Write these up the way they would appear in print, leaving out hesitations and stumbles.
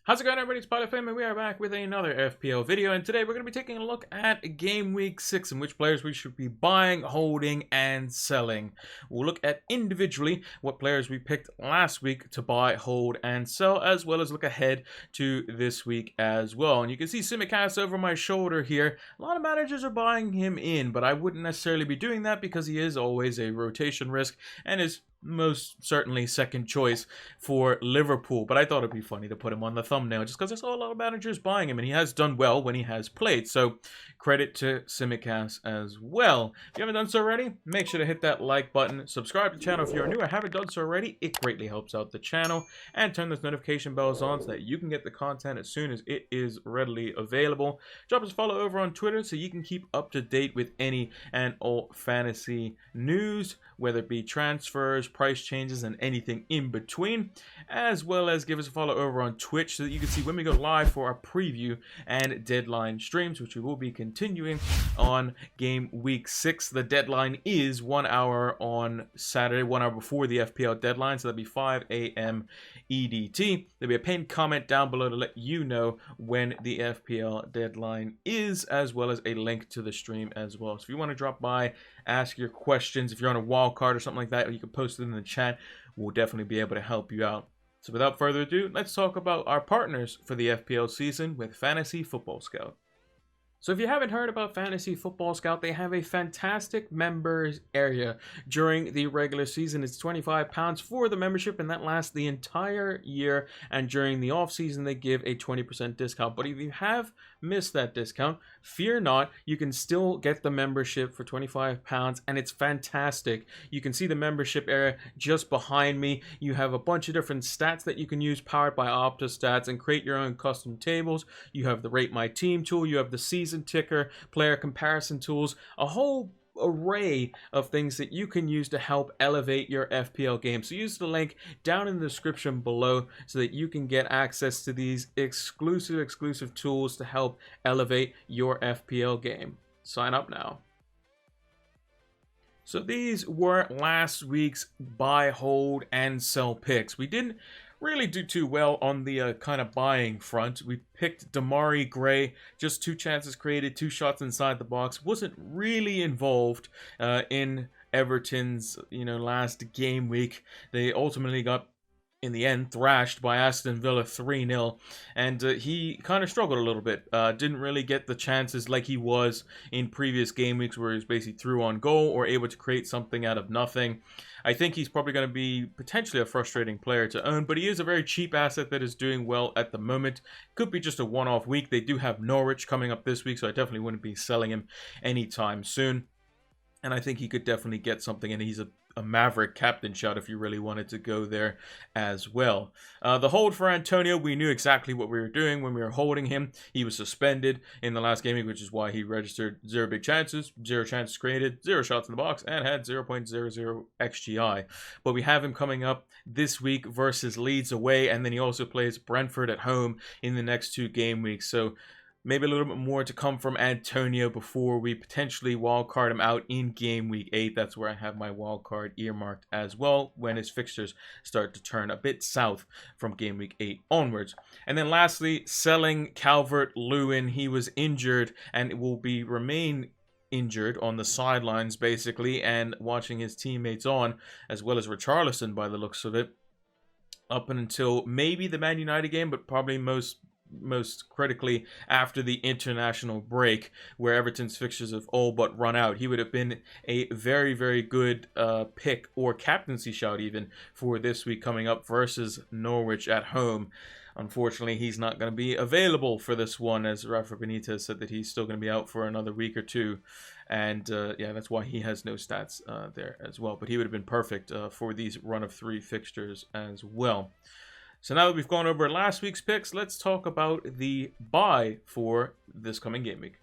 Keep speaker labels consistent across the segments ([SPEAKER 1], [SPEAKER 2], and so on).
[SPEAKER 1] How's it going, everybody? It's Pilot Fame, and we are back with another FPL video. And today we're going to be taking a look at Game Week 6 and which players we should be buying, holding, and selling. We'll look at individually what players we picked last week to buy, hold, and sell, as well as look ahead to this week as well. And you can see Simicast over my shoulder here. A lot of managers are buying him in, but I wouldn't necessarily be doing that because he is always a rotation risk and is most certainly second choice for Liverpool, but I thought it'd be funny to put him on the thumbnail just because I saw a lot of managers buying him and he has done well when he has played. So credit to Simicast as well. If you haven't done so already, make sure to hit that like button, subscribe to the channel if you're new. I haven't done so already, it greatly helps out the channel, and turn those notification bells on so that you can get the content as soon as it is readily available. Drop us a follow over on Twitter so you can keep up to date with any and all fantasy news, whether it be transfers, price changes, and anything in between, as well as give us a follow over on Twitch so that you can see when we go live for our preview and deadline streams, which we will be continuing on Game Week 6. The deadline is 1 hour on Saturday, 1 hour before the FPL deadline, so that'll be 5 a.m. EDT. There'll be a pinned comment down below to let you know when the FPL deadline is, as well as a link to the stream as well. So if you want to drop by, ask your questions, if you're on a wild card or something like that, you can post it in the chat. We'll definitely be able to help you out. So without further ado, let's talk about our partners for the FPL season with Fantasy Football Scout. So if you haven't heard about Fantasy Football Scout, they have a fantastic members area during the regular season. It's £25 for the membership, and that lasts the entire year. And during the off season, they give a 20% discount. But if you have missed that discount, fear not, you can still get the membership for £25, and it's fantastic. You can see the membership area just behind me. You have a bunch of different stats that you can use, powered by Opta stats, and create your own custom tables. You have the Rate My Team tool, you have the season ticker, player comparison tools, a whole array of things that you can use to help elevate your FPL game. So use the link down in the description below so that you can get access to these exclusive tools to help elevate your FPL game. Sign up now. So these were last week's buy, hold, and sell picks. We didn't really do too well on the kind of buying front. We picked Damari Gray, just 2 chances created, 2 shots inside the box. Wasn't really involved in Everton's last game week. They ultimately got, in the end, thrashed by Aston Villa 3-0, and he kind of struggled a little bit. Didn't really get the chances like he was in previous game weeks where he was basically through on goal or able to create something out of nothing. I think he's probably going to be potentially a frustrating player to own, but he is a very cheap asset that is doing well at the moment. Could be just a one-off week. They do have Norwich coming up this week, so I definitely wouldn't be selling him anytime soon. And I think he could definitely get something, and he's a maverick captain shout if you really wanted to go there as well. The hold for Antonio, we knew exactly what we were doing when we were holding him. He was suspended in the last game, which is why he registered 0 big chances, 0 chances created, 0 shots in the box, and had 0.00 XGI. But we have him coming up this week versus Leeds away, and then he also plays Brentford at home in the next 2 game weeks. So maybe a little bit more to come from Antonio before we potentially wildcard him out in Game Week 8. That's where I have my wildcard earmarked as well when his fixtures start to turn a bit south from Game Week 8 onwards. And then lastly, selling Calvert-Lewin. He was injured and will remain injured on the sidelines basically, and watching his teammates on, as well as Richarlison by the looks of it, up until maybe the Man United game, but probably most critically after the international break, where Everton's fixtures have all but run out. He would have been a very, very good pick or captaincy shout even for this week coming up versus Norwich at home. Unfortunately, he's not going to be available for this one, as Rafa Benitez said that he's still going to be out for another week or 2. And yeah, that's why he has no stats there as well. But he would have been perfect for these run of 3 fixtures as well. So now that we've gone over last week's picks, let's talk about the buy for this coming game week.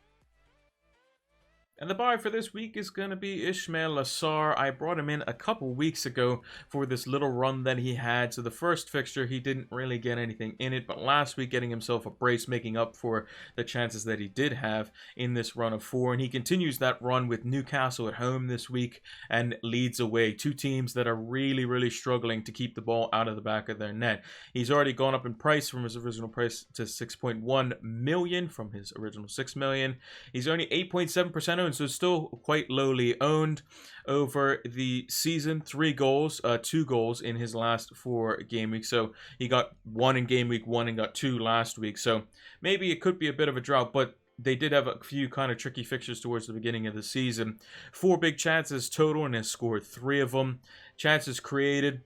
[SPEAKER 1] And the buy for this week is going to be Ismail Assar. I brought him in a couple weeks ago for this little run that he had. So the first fixture, he didn't really get anything in it. But last week, getting himself a brace, making up for the chances that he did have in this run of 4. And he continues that run with Newcastle at home this week and Leeds away. Two teams that are really, really struggling to keep the ball out of the back of their net. He's already gone up in price from his original price to 6.1 million from his original 6 million. He's only 8.7% owned, so still quite lowly owned. Over the season, 3 goals, 2 goals in his last 4 game weeks. So he got 1 in game week 1 and got 2 last week. So maybe it could be a bit of a drought, but they did have a few kind of tricky fixtures towards the beginning of the season. 4 big chances total and has scored 3 of them. Chances created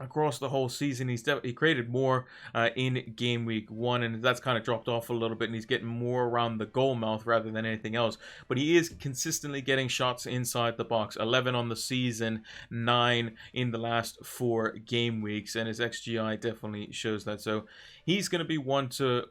[SPEAKER 1] across the whole season, he created more in game week 1, and that's kind of dropped off a little bit, and he's getting more around the goal mouth rather than anything else. But he is consistently getting shots inside the box. 11 on the season, 9 in the last 4 game weeks, and his XGI definitely shows that. So he's going to be one to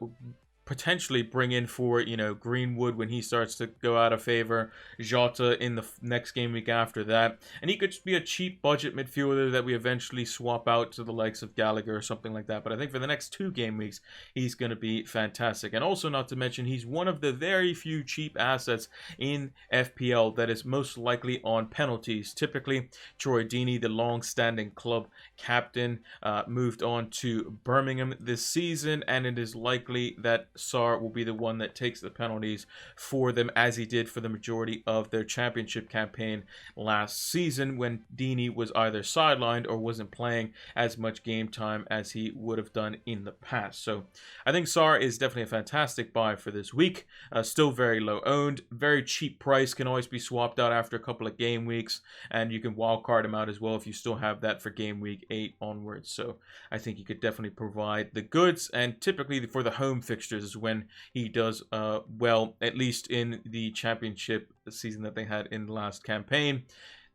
[SPEAKER 1] potentially bring in for, Greenwood when he starts to go out of favor, Jota in the next game week after that, and he could just be a cheap budget midfielder that we eventually swap out to the likes of Gallagher or something like that. But I think for the next 2 game weeks, he's going to be fantastic. And also, not to mention, he's one of the very few cheap assets in FPL that is most likely on penalties. Typically, Troy Deeney, the long-standing club captain, moved on to Birmingham this season, and it is likely that Sarr will be the one that takes the penalties for them, as he did for the majority of their championship campaign last season, when Deeney was either sidelined or wasn't playing as much game time as he would have done in the past. So I think Sarr is definitely a fantastic buy for this week. Still very low owned, very cheap price, can always be swapped out after a couple of game weeks, and you can wildcard him out as well if you still have that for game week 8 onwards. So I think he could definitely provide the goods, and typically for the home fixtures is when he does well, at least in the championship season that they had in the last campaign.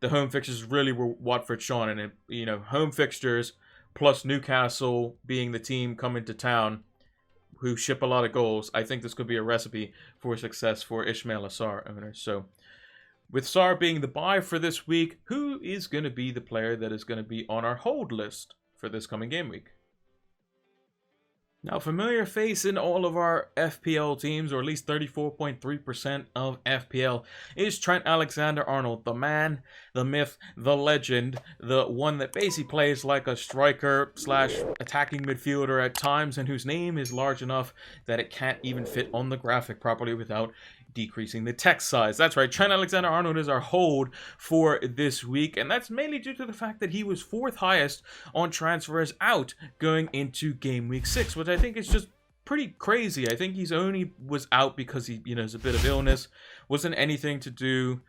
[SPEAKER 1] The home fixtures really were Watford Sean, and home fixtures plus Newcastle being the team coming to town who ship a lot of goals. I think this could be a recipe for success for Ismail Assar owners. So with Sarr being the buy for this week, who is going to be the player that is going to be on our hold list for this coming game week? Now, familiar face in all of our FPL teams, or at least 34.3% of FPL, is Trent Alexander-Arnold, the man, the myth, the legend, the one that basically plays like a striker slash attacking midfielder at times, and whose name is large enough that it can't even fit on the graphic properly without decreasing the text size. That's right, Trent Alexander-Arnold is our hold for this week, and that's mainly due to the fact that he was 4th highest on transfers out going into game week 6, which I think is just pretty crazy. I think he's only was out because he, has a bit of illness. Wasn't anything to do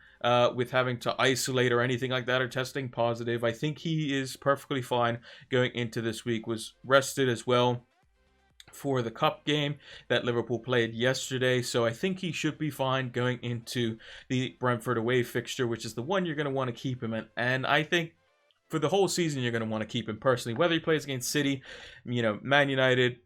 [SPEAKER 1] with having to isolate or anything like that, or testing positive. I think he is perfectly fine going into this week. Was rested as well for the cup game that Liverpool played yesterday, so I think he should be fine going into the Brentford away fixture, which is the one you're going to want to keep him in. And I think for the whole season you're going to want to keep him personally, whether he plays against City, Man United,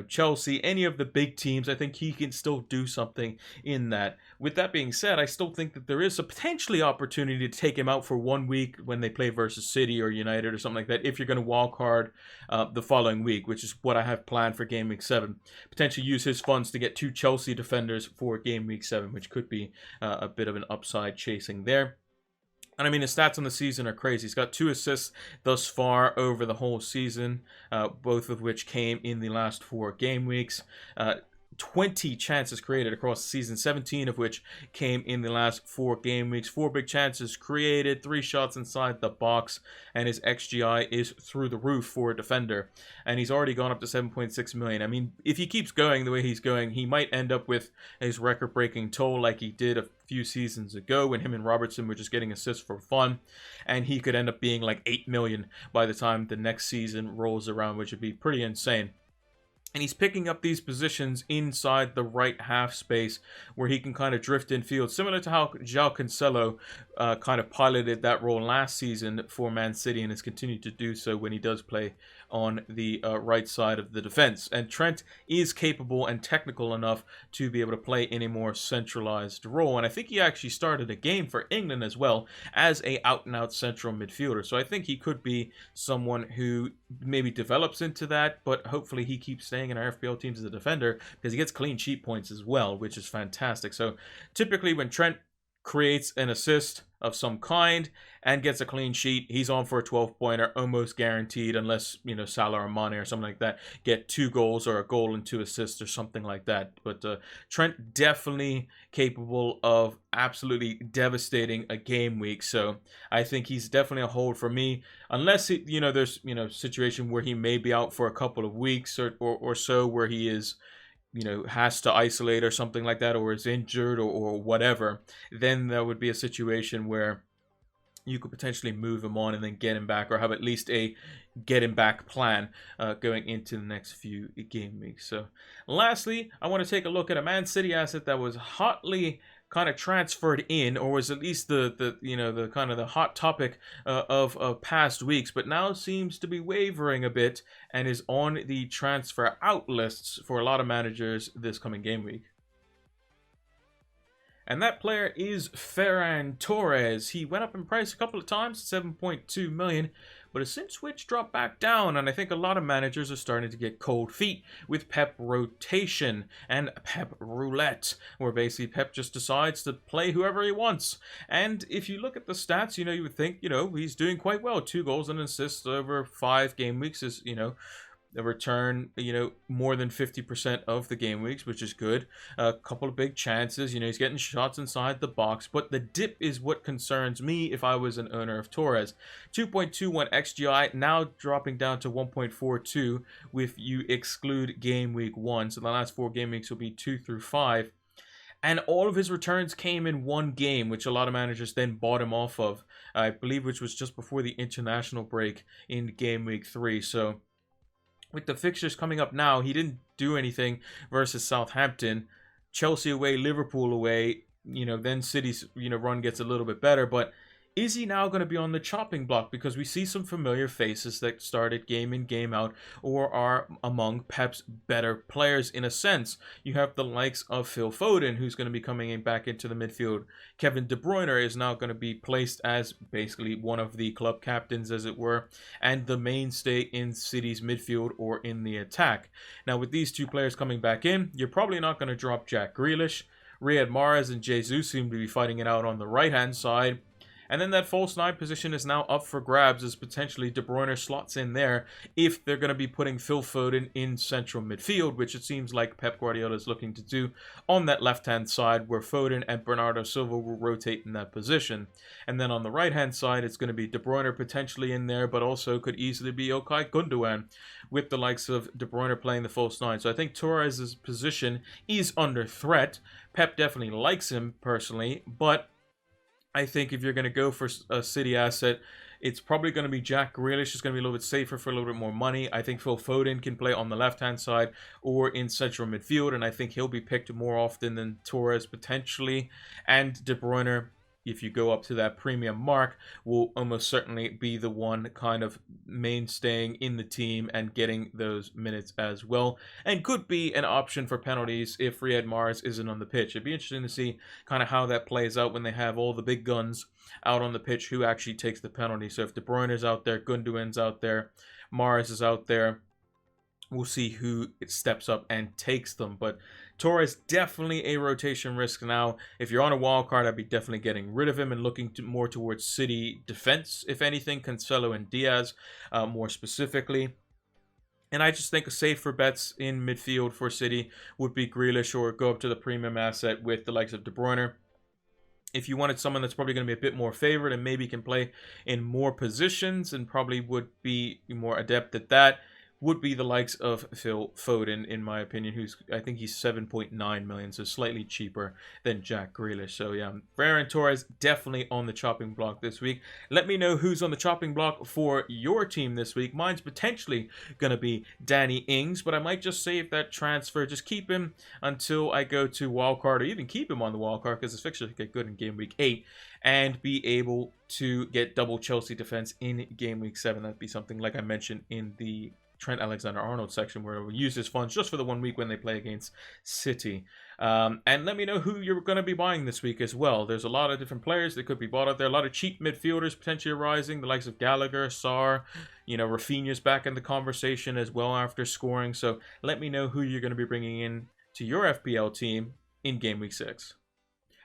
[SPEAKER 1] Chelsea, any of the big teams. I think he can still do something in that. With that being said, I still think that there is a potentially opportunity to take him out for 1 week when they play versus City or United or something like that, if you're going to wild card the following week, which is what I have planned for game week 7. Potentially use his funds to get 2 Chelsea defenders for game week 7, which could be a bit of an upside chasing there. And I mean, his stats on the season are crazy. He's got 2 assists thus far over the whole season, both of which came in the last 4 game weeks. 20 chances created across the season, 17 of which came in the last 4 game weeks. 4 big chances created, 3 shots inside the box, and his XGI is through the roof for a defender. And he's already gone up to 7.6 million. I mean, if he keeps going the way he's going, he might end up with his record-breaking total like he did a few seasons ago when him and Robertson were just getting assists for fun. And he could end up being like 8 million by the time the next season rolls around, which would be pretty insane. And he's picking up these positions inside the right half space where he can kind of drift in field, similar to how João Cancelo kind of piloted that role last season for Man City and has continued to do so when he does play on the right side of the defense. And Trent is capable and technical enough to be able to play in a more centralized role. And I think he actually started a game for England as well as a out-and-out central midfielder. So I think he could be someone who maybe develops into that, but hopefully he keeps staying in our FPL teams as a defender because he gets clean sheet points as well, which is fantastic. So typically when Trent creates an assist of some kind and gets a clean sheet, he's on for a 12-pointer, almost guaranteed, unless, you know, Salah or Mane or something like that get 2 goals or a goal and 2 assists or something like that. But Trent definitely capable of absolutely devastating a game week. So I think he's definitely a hold for me, unless it, you know, there's, you know, situation where he may be out for a couple of weeks or so, where he is, you know, has to isolate or something like that, or is injured or whatever. Then there would be a situation where you could potentially move him on and then get him back, or have at least a get him back plan going into the next few game weeks. So lastly, I want to take a look at a Man City asset that was hotly kind of transferred in, or was at least the you know, the kind of the hot topic of past weeks, but now seems to be wavering a bit and is on the transfer out lists for a lot of managers this coming game week. And that player is Ferran Torres. He went up in price a couple of times, 7.2 million, but has since switched, dropped back down. And I think a lot of managers are starting to get cold feet with Pep rotation and Pep roulette, where basically Pep just decides to play whoever he wants. And if you look at the stats, you know, you would think, you know, he's doing quite well. 2 goals and assists over 5 game weeks is, you know, a return, you know, more than 50% of the game weeks, which is good. A couple of big chances, you know, he's getting shots inside the box, but the dip is what concerns me if I was an owner of Torres. 2.21 XGI, now dropping down to 1.42 if you exclude game week 1. So the last 4 game weeks will be 2 through 5. And all of his returns came in 1 game, which a lot of managers then bought him off of, I believe, which was just before the international break in game week 3. So with the fixtures coming up now, he didn't do anything versus Southampton, Chelsea away, Liverpool away. You know, then City's, you know, run gets a little bit better, but is he now going to be on the chopping block? Because we see some familiar faces that started game in, game out, or are among Pep's better players in a sense. You have the likes of Phil Foden, who's going to be coming in back into the midfield. Kevin De Bruyne is now going to be placed as basically one of the club captains, as it were, and the mainstay in City's midfield or in the attack. Now, with these 2 players coming back in, you're probably not going to drop Jack Grealish. Riyad Mahrez and Jesus seem to be fighting it out on the right-hand side. And then that false 9 position is now up for grabs as potentially De Bruyne slots in there if they're going to be putting Phil Foden in central midfield, which it seems like Pep Guardiola is looking to do on that left-hand side, where Foden and Bernardo Silva will rotate in that position. And then on the right-hand side, it's going to be De Bruyne potentially in there, but also could easily be Okay Gundogan, with the likes of De Bruyne playing the false 9. So I think Torres' position is under threat. Pep definitely likes him personally, but I think if you're going to go for a City asset, it's probably going to be Jack Grealish. It's going to be a little bit safer for a little bit more money. I think Phil Foden can play on the left-hand side or in central midfield, and I think he'll be picked more often than Torres potentially. And De Bruyne, if you go up to that premium mark, will almost certainly be the one kind of mainstaying in the team and getting those minutes as well, and could be an option for penalties if Riyad Mahrez isn't on the pitch. It'd be interesting to see kind of how that plays out when they have all the big guns out on the pitch, who actually takes the penalty. So if De Bruyne is out there, Gundogan's out there, Mahrez is out there, we'll see who steps up and takes them. But Torres definitely a rotation risk now. If you're on a wild card, I'd be definitely getting rid of him and looking more towards City defense, if anything, Cancelo and Diaz more specifically. And I just think safer bets in midfield for City would be Grealish, or go up to the premium asset with the likes of De Bruyne. If you wanted someone that's probably going to be a bit more favored and maybe can play in more positions and probably would be more adept at that, would be the likes of Phil Foden, in my opinion, who's, I think he's 7.9 million, so slightly cheaper than Jack Grealish. So yeah, Ferran Torres definitely on the chopping block this week. Let me know who's on the chopping block for your team this week. Mine's potentially going to be Danny Ings, but I might just save that transfer. Just keep him until I go to wildcard, or even keep him on the wildcard because his fixtures get good in game week 8, and be able to get double Chelsea defense in game week 7. That'd be something like I mentioned in the Trent Alexander-Arnold section, where we'll use his funds just for the 1 week when they play against City. And let me know who you're going to be buying this week as well. There's a lot of different players that could be bought out there. A lot of cheap midfielders potentially arising, the likes of Gallagher, Sarr, Rafinha's back in the conversation as well after scoring. So let me know who you're going to be bringing in to your FPL team in game week 6.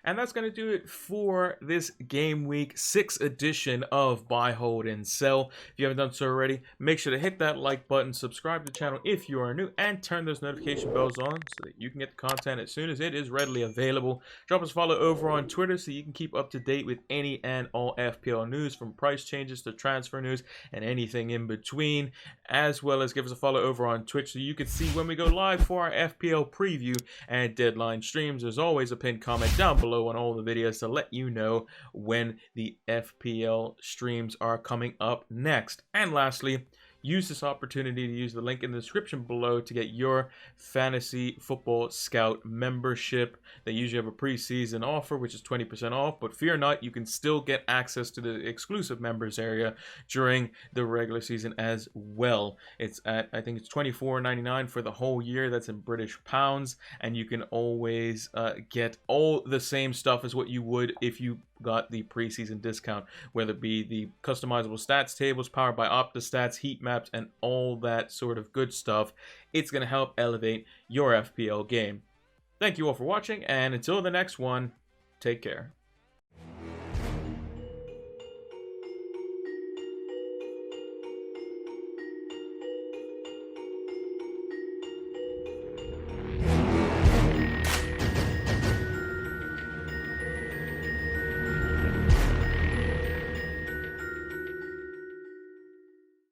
[SPEAKER 1] And that's going to do it for this Game Week 6 edition of Buy, Hold, and Sell. If you haven't done so already, make sure to hit that like button, subscribe to the channel if you are new, and turn those notification bells on so that you can get the content as soon as it is readily available. Drop us a follow over on Twitter so you can keep up to date with any and all FPL news, from price changes to transfer news and anything in between, as well as give us a follow over on Twitch so you can see when we go live for our FPL preview and deadline streams. There's always a pinned comment down below on all the videos to let you know when the FPL streams are coming up next. And lastly, use this opportunity to use the link in the description below to get your Fantasy Football Scout membership. They usually have a preseason offer, which is 20% off, but fear not, you can still get access to the exclusive members area during the regular season as well. It's at, I think it's $24.99 for the whole year. That's in British pounds, and you can always get all the same stuff as what you would if you got the preseason discount, whether it be the customizable stats tables powered by Opta stats, heat maps, and all that sort of good stuff. It's going to help elevate your FPL game. Thank you all for watching, and until the next one, take care.